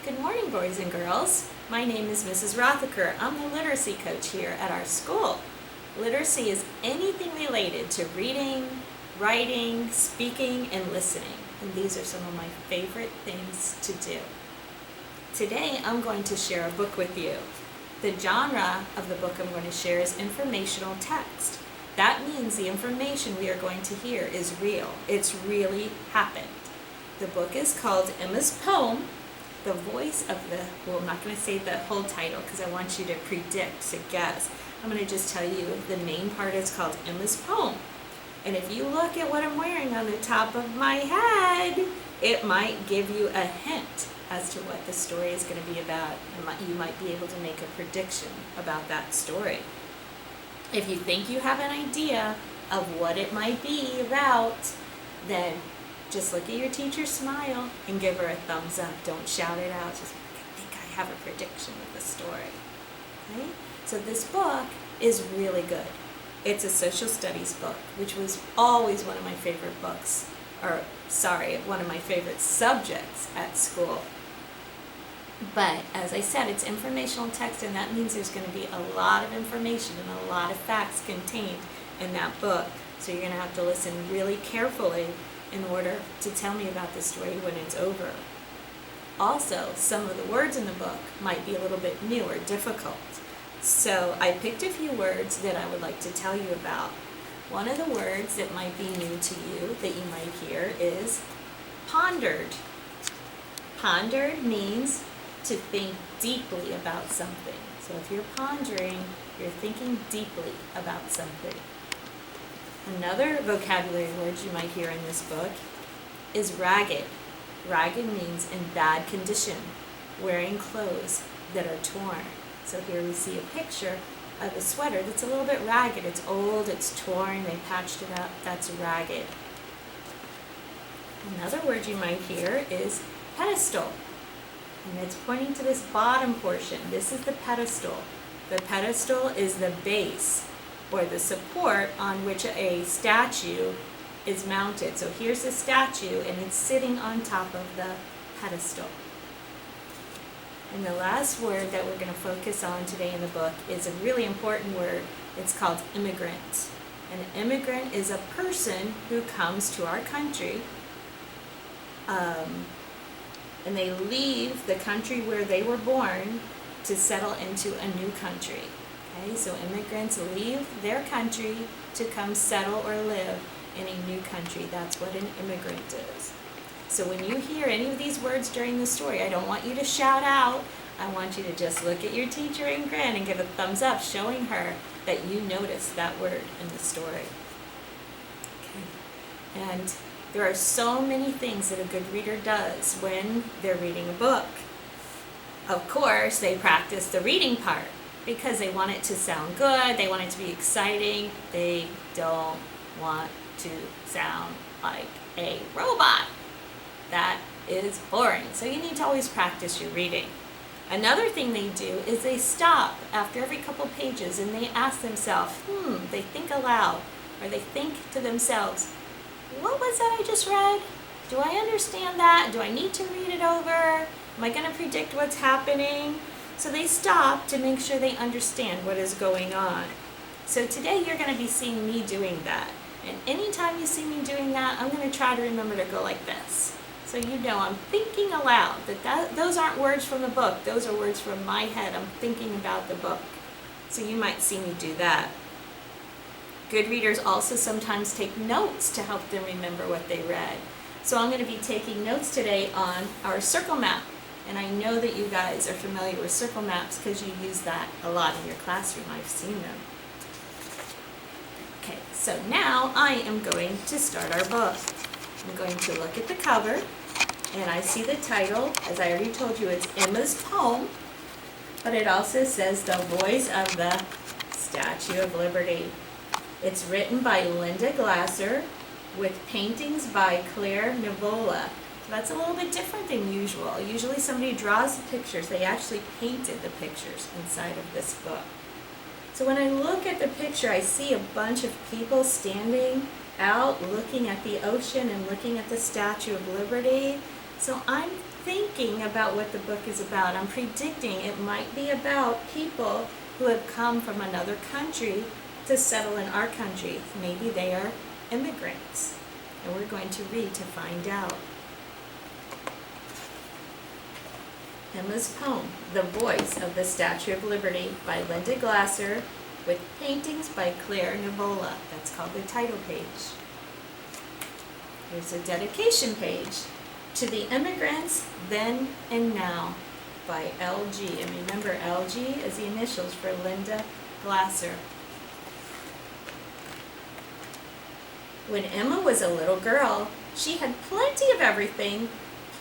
Good morning, boys and girls. My name is Mrs. Rothaker. I'm the literacy coach here at our school. Literacy is anything related to reading, writing, speaking, and listening. And these are some of my favorite things to do. Today, I'm going to share a book with you. The genre of the book I'm going to share is informational text. That means the information we are going to hear is real. It's really happened. The book is called Emma's Poem. The voice of I'm not going to say the whole title because I want you to predict, to guess. I'm going to just tell you the main part is called Emma's Poem. And if you look at what I'm wearing on the top of my head, it might give you a hint as to what the story is going to be about. You might be able to make a prediction about that story. If you think you have an idea of what it might be about, then just look at your teacher, smile, and give her a thumbs up. Don't shout it out. Just, I think I have a prediction of the story. Okay? So this book is really good. It's a social studies book, which was always one of my favorite books, one of my favorite subjects at school. But as I said, it's informational text, and that means there's going to be a lot of information and a lot of facts contained in that book. So you're going to have to listen really carefully in order to tell me about the story when it's over. Also, some of the words in the book might be a little bit new or difficult. So I picked a few words that I would like to tell you about. One of the words that might be new to you that you might hear is pondered. Pondered means to think deeply about something. So if you're pondering, you're thinking deeply about something. Another vocabulary word you might hear in this book is ragged. Ragged means in bad condition, wearing clothes that are torn. So here we see a picture of a sweater that's a little bit ragged. It's old, it's torn, they patched it up. That's ragged. Another word you might hear is pedestal. And it's pointing to this bottom portion. This is the pedestal. The pedestal is the base or the support on which a statue is mounted. So here's the statue and it's sitting on top of the pedestal. And the last word that we're going to focus on today in the book is a really important word. It's called immigrant. An immigrant is a person who comes to our country and they leave the country where they were born to settle into a new country. Okay, so immigrants leave their country to come settle or live in a new country. That's what an immigrant is. So when you hear any of these words during the story, I don't want you to shout out. I want you to just look at your teacher and grin and give a thumbs up, showing her that you noticed that word in the story. Okay. And there are so many things that a good reader does when they're reading a book. Of course, they practice the reading part because they want it to sound good, they want it to be exciting, they don't want to sound like a robot. That is boring. So you need to always practice your reading. Another thing they do is they stop after every couple pages and they ask themselves, they think aloud, or they think to themselves, what was that I just read? Do I understand that? Do I need to read it over? Am I going to predict what's happening? So they stop to make sure they understand what is going on. So today you're going to be seeing me doing that. And anytime you see me doing that, I'm going to try to remember to go like this. So you know I'm thinking aloud. Those aren't words from the book. Those are words from my head. I'm thinking about the book. So you might see me do that. Good readers also sometimes take notes to help them remember what they read. So I'm going to be taking notes today on our circle map. And I know that you guys are familiar with circle maps because you use that a lot in your classroom. I've seen them. Okay, so now I am going to start our book. I'm going to look at the cover, and I see the title. As I already told you, it's Emma's Poem, but it also says The Voice of the Statue of Liberty. It's written by Linda Glasser with paintings by Claire Nivola. So that's a little bit different than usual. Usually somebody draws the pictures. They actually painted the pictures inside of this book. So when I look at the picture, I see a bunch of people standing out looking at the ocean and looking at the Statue of Liberty. So I'm thinking about what the book is about. I'm predicting it might be about people who have come from another country to settle in our country. Maybe they are immigrants. And we're going to read to find out. Emma's poem, The Voice of the Statue of Liberty by Linda Glasser, with paintings by Claire Nivola. That's called the title page. Here's a dedication page. To the Immigrants, Then and Now by LG. And remember, LG is the initials for Linda Glasser. When Emma was a little girl, she had plenty of everything,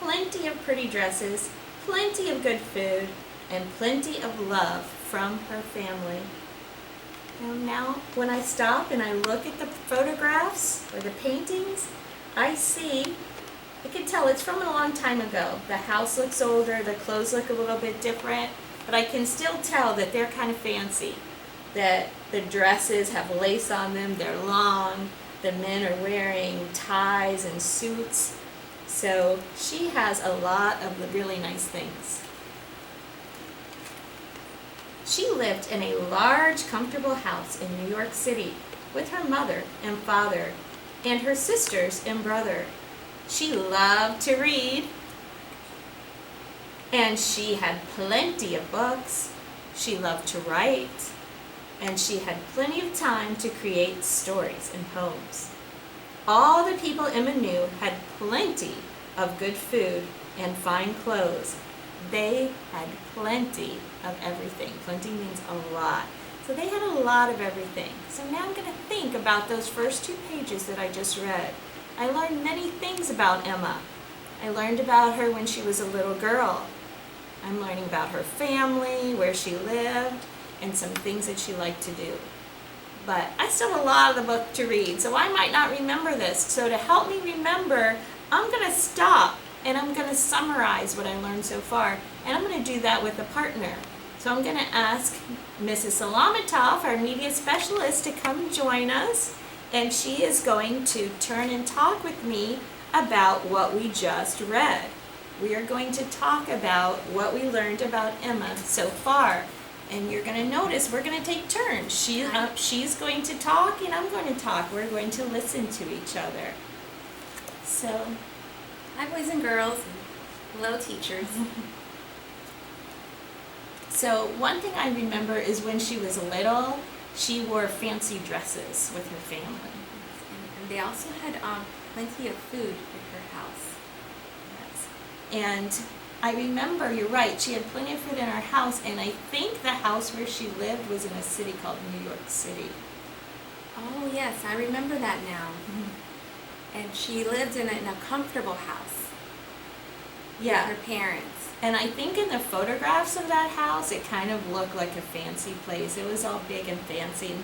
plenty of pretty dresses, plenty of good food, and plenty of love from her family. Now, when I stop and I look at the photographs or the paintings, I can tell it's from a long time ago. The house looks older, the clothes look a little bit different, but I can still tell that they're kind of fancy. That the dresses have lace on them, they're long, the men are wearing ties and suits. So she has a lot of the really nice things. She lived in a large, comfortable house in New York City with her mother and father and her sisters and brother. She loved to read, and she had plenty of books. She loved to write, and she had plenty of time to create stories and poems. All the people Emma knew had plenty of good food and fine clothes. They had plenty of everything. Plenty means a lot. So they had a lot of everything. So now I'm going to think about those first 2 pages that I just read. I learned many things about Emma. I learned about her when she was a little girl. I'm learning about her family, where she lived, and some things that she liked to do. But I still have a lot of the book to read, so I might not remember this. So to help me remember, I'm going to stop and I'm going to summarize what I learned so far. And I'm going to do that with a partner. So I'm going to ask Mrs. Salamatov, our media specialist, to come join us. And she is going to turn and talk with me about what we just read. We are going to talk about what we learned about Emma so far. And you're going to notice we're going to take turns. She's going to talk and I'm going to talk. We're going to listen to each other. So, hi boys and girls. Hello teachers. So one thing I remember is when she was little, she wore fancy dresses with her family. And they also had plenty of food at her house. Yes. And I remember, you're right, she had plenty of food in her house, and I think the house where she lived was in a city called New York City. Oh yes, I remember that now. And she lived in a comfortable house. Yeah. With her parents. And I think in the photographs of that house, it kind of looked like a fancy place. It was all big and fancy.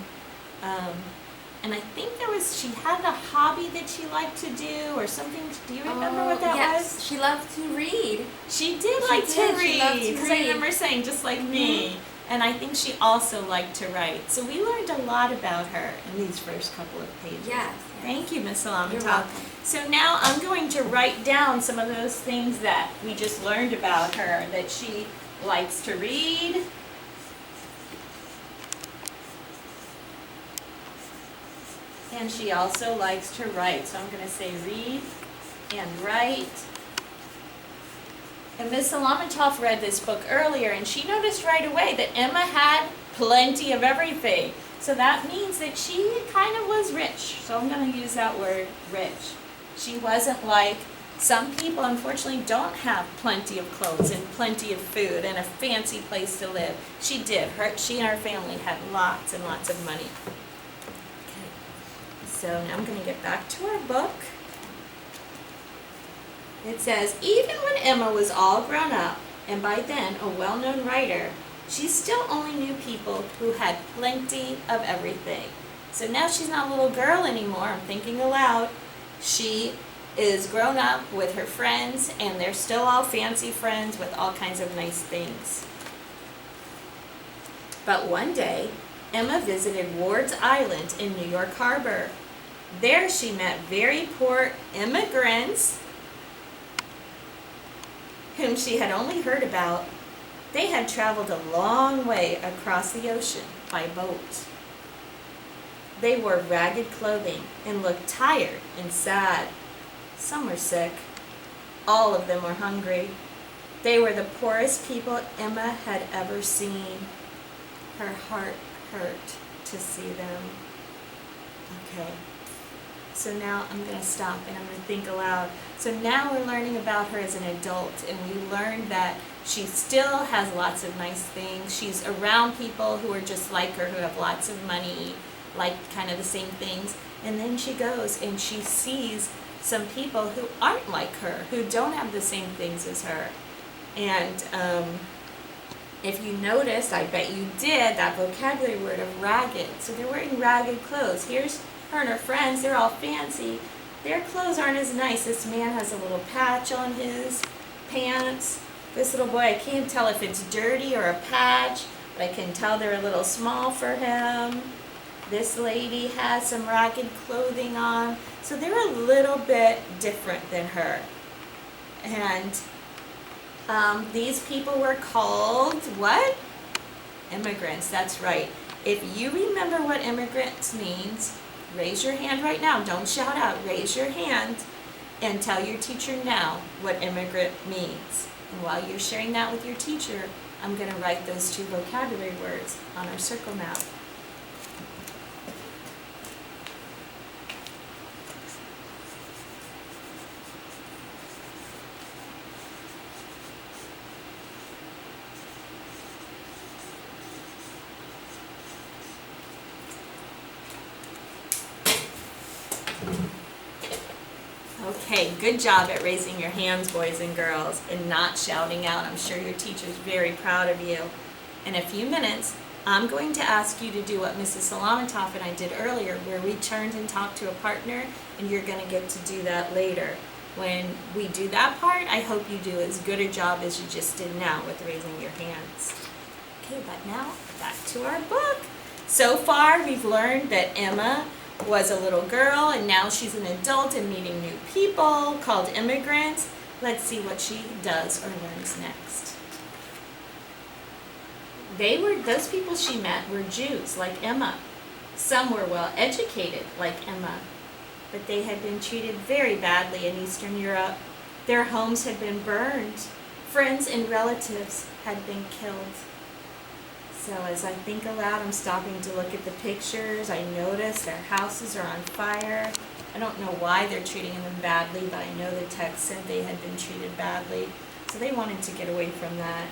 And I think she had a hobby that she liked to do or something. Do you remember what that yes. was? She loved to read. She did like to read. Because I remember saying, just like me. And I think she also liked to write. So we learned a lot about her in these first couple of pages. Yes. Thank you, Ms. You're Salamatov. welcome. So now I'm going to write down some of those things that we just learned about her, that she likes to read, and she also likes to write. So I'm going to say read and write. And Ms. Salamatov read this book earlier, and she noticed right away that Emma had plenty of everything. So that means that she kind of was rich. So I'm going to use that word, rich. She wasn't like some people, unfortunately, don't have plenty of clothes and plenty of food and a fancy place to live. She did. She and her family had lots and lots of money. Okay. So now I'm going to get back to our book. It says, even when Emma was all grown up, and by then a well-known writer, she still only knew people who had plenty of everything. So now she's not a little girl anymore. I'm thinking aloud. She is grown up with her friends, and they're still all fancy friends with all kinds of nice things. But one day, Emma visited Ward's Island in New York Harbor. There she met very poor immigrants whom she had only heard about. They had traveled a long way across the ocean by boat. They wore ragged clothing and looked tired and sad. Some were sick. All of them were hungry. They were the poorest people Emma had ever seen. Her heart hurt to see them. Okay, so now I'm going to stop and I'm going to think aloud. So now we're learning about her as an adult, and we learned that she still has lots of nice things. She's around people who are just like her, who have lots of money, like kind of the same things. And then she goes and she sees some people who aren't like her, who don't have the same things as her. And if you noticed, I bet you did, that vocabulary word of ragged. So they're wearing ragged clothes. Here's her and her friends. They're all fancy. Their clothes aren't as nice. This man has a little patch on his pants. This little boy, I can't tell if it's dirty or a patch, but I can tell they're a little small for him. This lady has some ragged clothing on. So they're a little bit different than her. And these people were called what? Immigrants, that's right. If you remember what immigrants means, raise your hand right now. Don't shout out. Raise your hand and tell your teacher now what immigrant means. And while you're sharing that with your teacher, I'm going to write those 2 vocabulary words on our circle map. Okay, good job at raising your hands, boys and girls, and not shouting out. I'm sure your teacher's very proud of you. In a few minutes, I'm going to ask you to do what Mrs. Salamatoff and I did earlier, where we turned and talked to a partner, and you're going to get to do that later. When we do that part, I hope you do as good a job as you just did now with raising your hands. Okay, but now back to our book. So far, we've learned that Emma was a little girl, and now she's an adult and meeting new people called immigrants. Let's see what she does or learns next. Those people she met were Jews, like Emma. Some were well educated, like Emma, but they had been treated very badly in Eastern Europe. Their homes had been burned. Friends and relatives had been killed. So as I think aloud, I'm stopping to look at the pictures. I notice their houses are on fire. I don't know why they're treating them badly, but I know the text said they had been treated badly. So they wanted to get away from that.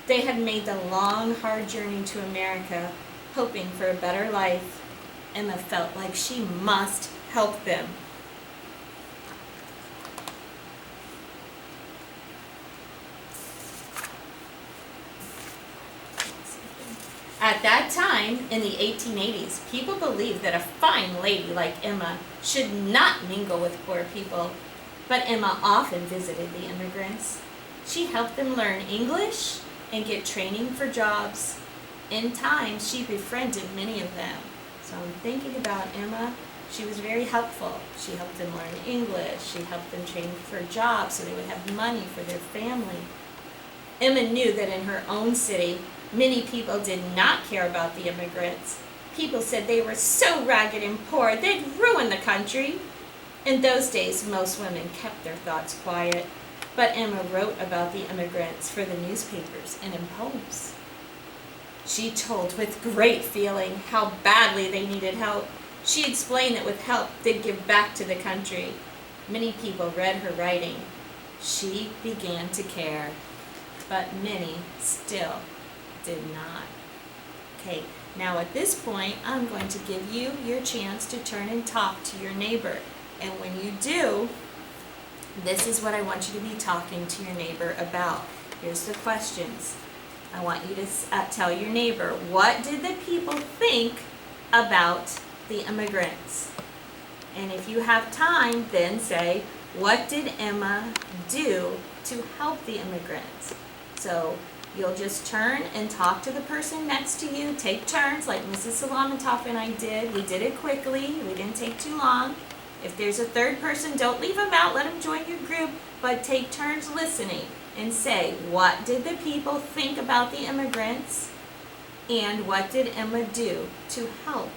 They had made the long, hard journey to America, hoping for a better life. Emma felt like she must help them. At that time, in the 1880s, people believed that a fine lady like Emma should not mingle with poor people, but Emma often visited the immigrants. She helped them learn English and get training for jobs. In time, she befriended many of them. So I'm thinking about Emma. She was very helpful. She helped them learn English. She helped them train for jobs so they would have money for their family. Emma knew that in her own city, many people did not care about the immigrants. People said they were so ragged and poor, they'd ruin the country. In those days, most women kept their thoughts quiet, but Emma wrote about the immigrants for the newspapers and in poems. She told with great feeling how badly they needed help. She explained that with help, they'd give back to the country. Many people read her writing. She began to care, but many still did not. Okay, now at this point, I'm going to give you your chance to turn and talk to your neighbor. And when you do, this is what I want you to be talking to your neighbor about. Here's the questions. I want you to tell your neighbor, what did the people think about the immigrants? And if you have time, then say, what did Emma do to help the immigrants? So you'll just turn and talk to the person next to you. Take turns like Mrs. Salamatoff and I did. We did it quickly. We didn't take too long. If there's a third person, don't leave them out, let them join your group, but take turns listening and say, what did the people think about the immigrants, and what did Emma do to help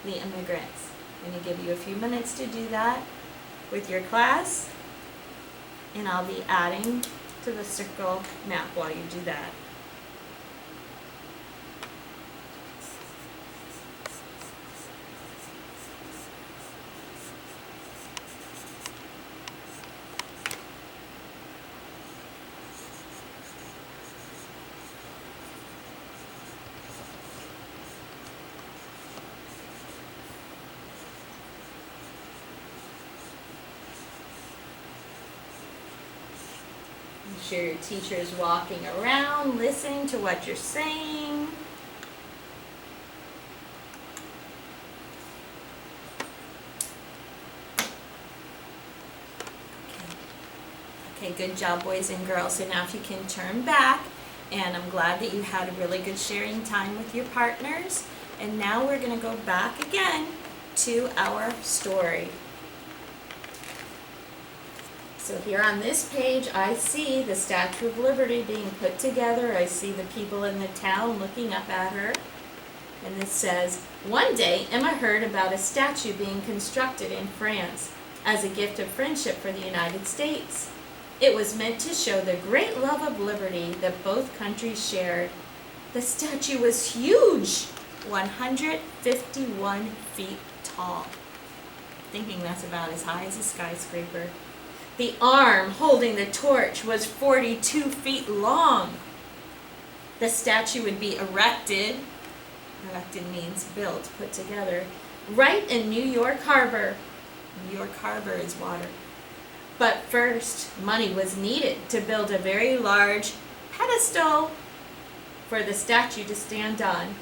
the immigrants? I'm going to give you a few minutes to do that with your class, and I'll be adding to the circle map while you do that. I'm sure your teacher is walking around, listening to what you're saying. Okay, good job, boys and girls. So now if you can turn back, and I'm glad that you had a really good sharing time with your partners. And now we're going to go back again to our story. So here on this page, I see the Statue of Liberty being put together. I see the people in the town looking up at her. And it says, one day Emma heard about a statue being constructed in France as a gift of friendship for the United States. It was meant to show the great love of liberty that both countries shared. The statue was huge, 151 feet tall. Thinking that's about as high as a skyscraper. The arm holding the torch was 42 feet long. The statue would be erected means built, put together, right in New York Harbor. New York Harbor is water. But first, money was needed to build a very large pedestal for the statue to stand on.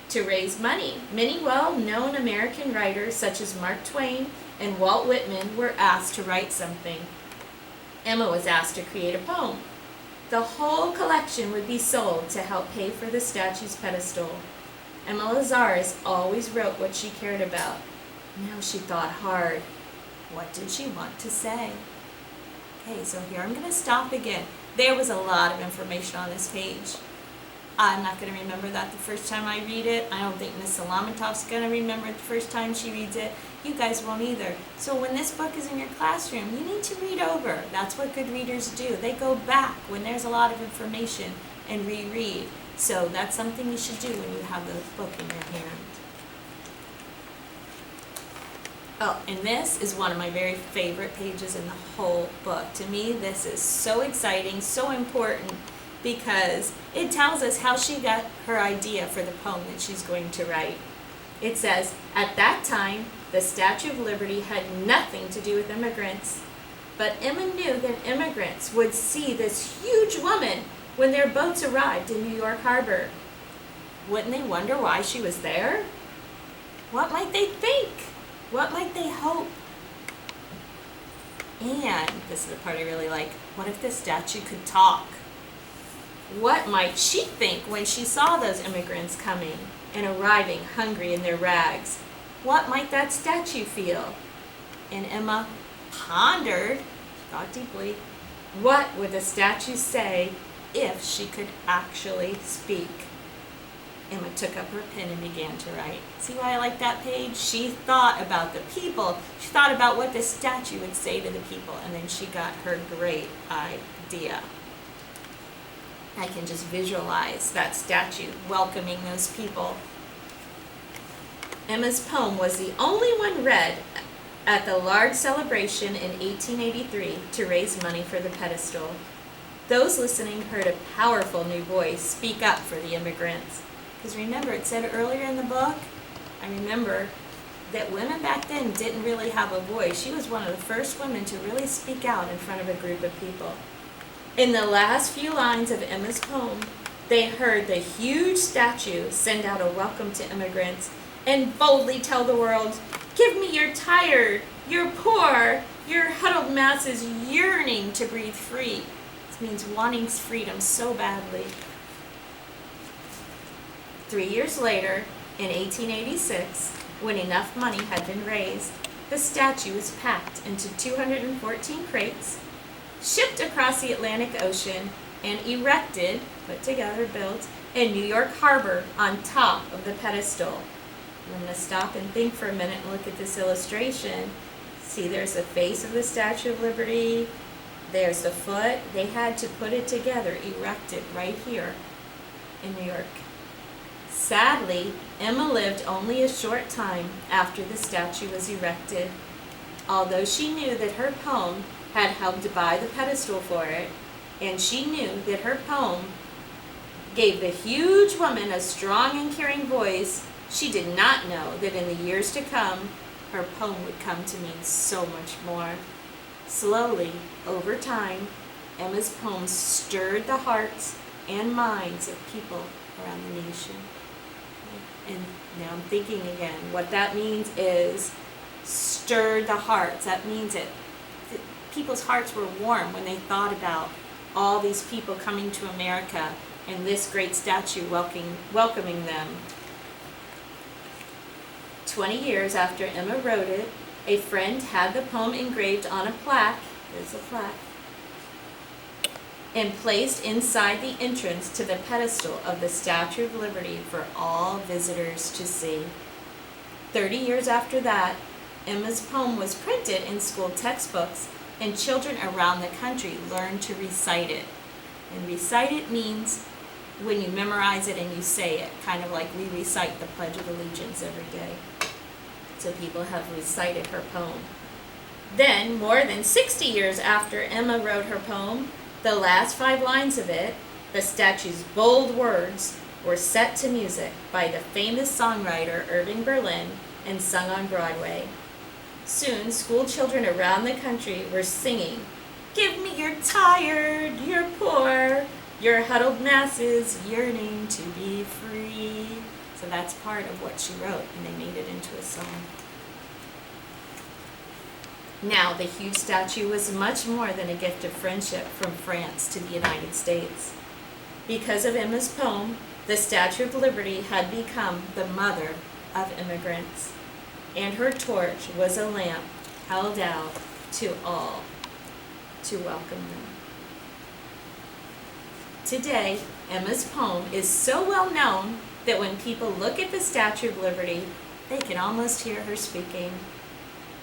To raise money, many well-known American writers such as Mark Twain and Walt Whitman were asked to write something. Emma was asked to create a poem. The whole collection would be sold to help pay for the statue's pedestal. Emma Lazarus always wrote what she cared about. Now she thought hard. What did she want to say? Okay, so here I'm going to stop again. There was a lot of information on this page. I'm not going to remember that the first time I read it. I don't think Miss Salamatov's going to remember it the first time she reads it. You guys won't either. So when this book is in your classroom, you need to read over. That's what good readers do. They go back when there's a lot of information and reread. So that's something you should do when you have the book in your hand. Oh, and this is one of my very favorite pages in the whole book. To me, this is so exciting, so important, because it tells us how she got her idea for the poem that she's going to write. It says, at that time, the Statue of Liberty had nothing to do with immigrants. But Emma knew that immigrants would see this huge woman when their boats arrived in New York Harbor. Wouldn't they wonder why she was there? What might they think? What might they hope? And, this is the part I really like, what if the statue could talk? What might she think when she saw those immigrants coming and arriving hungry in their rags? What might that statue feel? And Emma pondered, thought deeply, what would the statue say if she could actually speak? Emma took up her pen and began to write. See why I like that page? She thought about the people. She thought about what the statue would say to the people, and then she got her great idea. I can just visualize that statue welcoming those people. Emma's poem was the only one read at the large celebration in 1883 to raise money for the pedestal. Those listening heard a powerful new voice speak up for the immigrants. Because remember, it said earlier in the book, I remember that women back then didn't really have a voice. She was one of the first women to really speak out in front of a group of people. In the last few lines of Emma's poem, they heard the huge statue send out a welcome to immigrants and boldly tell the world, give me your tired, your poor, your huddled masses yearning to breathe free. This means wanting freedom so badly. 3 years later, in 1886, when enough money had been raised, the statue was packed into 214 crates, shipped across the Atlantic Ocean, and erected, put together, built, in New York Harbor on top of the pedestal. I'm going to stop and think for a minute and look at this illustration. See, there's the face of the Statue of Liberty. There's the foot. They had to put it together, erect it right here in New York. Sadly, Emma lived only a short time after the statue was erected. Although she knew that her poem had helped buy the pedestal for it, and she knew that her poem gave the huge woman a strong and caring voice, she did not know that in the years to come, her poem would come to mean so much more. Slowly, over time, Emma's poem stirred the hearts and minds of people around the nation. And now I'm thinking again, what that means is stirred the hearts. That means that people's hearts were warm when they thought about all these people coming to America and this great statue welcoming them. 20 years after Emma wrote it, a friend had the poem engraved on a plaque, there's a plaque, and placed inside the entrance to the pedestal of the Statue of Liberty for all visitors to see. 30 years after that, Emma's poem was printed in school textbooks, and children around the country learned to recite it. And recite it means when you memorize it and you say it, kind of like we recite the Pledge of Allegiance every day. So people have recited her poem. Then, more than 60 years after Emma wrote her poem, the last 5 lines of it, the statue's bold words, were set to music by the famous songwriter Irving Berlin and sung on Broadway. Soon, school children around the country were singing, "Give me your tired, your poor, your huddled masses yearning to be free." So that's part of what she wrote, and they made it into a song. Now, the huge statue was much more than a gift of friendship from France to the United States. Because of Emma's poem, the Statue of Liberty had become the mother of immigrants, and her torch was a lamp held out to all to welcome them. Today, Emma's poem is so well known that when people look at the Statue of Liberty, they can almost hear her speaking.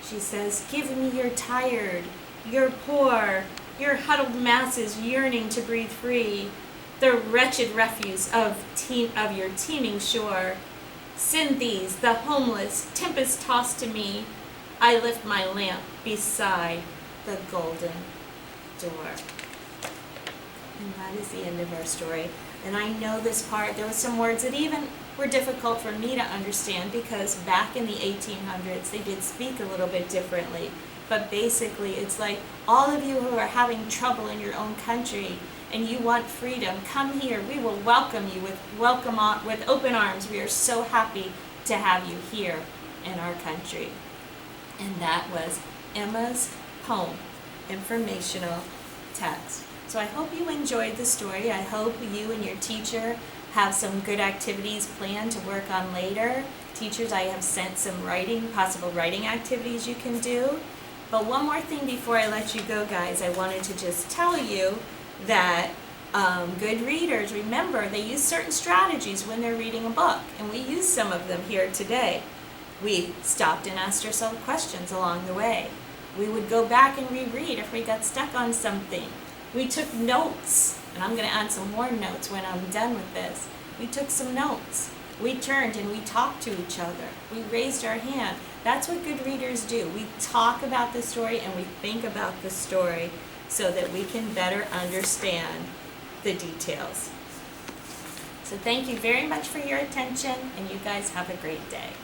She says, "Give me your tired, your poor, your huddled masses yearning to breathe free, the wretched refuse of your teeming shore. Send these, the homeless, tempest-tossed to me. I lift my lamp beside the golden door." And that is the end of our story. And I know this part, there were some words that even were difficult for me to understand because back in the 1800s, they did speak a little bit differently. But basically, it's like, all of you who are having trouble in your own country and you want freedom, come here. We will welcome you with open arms. We are so happy to have you here in our country. And that was Emma's poem, informational text. So I hope you enjoyed the story. I hope you and your teacher have some good activities planned to work on later. Teachers, I have sent some possible writing activities you can do. But one more thing before I let you go, guys, I wanted to just tell you that good readers, remember, they use certain strategies when they're reading a book, and we use some of them here today. We stopped and asked ourselves questions along the way. We would go back and reread if we got stuck on something. We took notes, and I'm going to add some more notes when I'm done with this. We took some notes. We turned and we talked to each other. We raised our hand. That's what good readers do. We talk about the story and we think about the story so that we can better understand the details. So thank you very much for your attention, and you guys have a great day.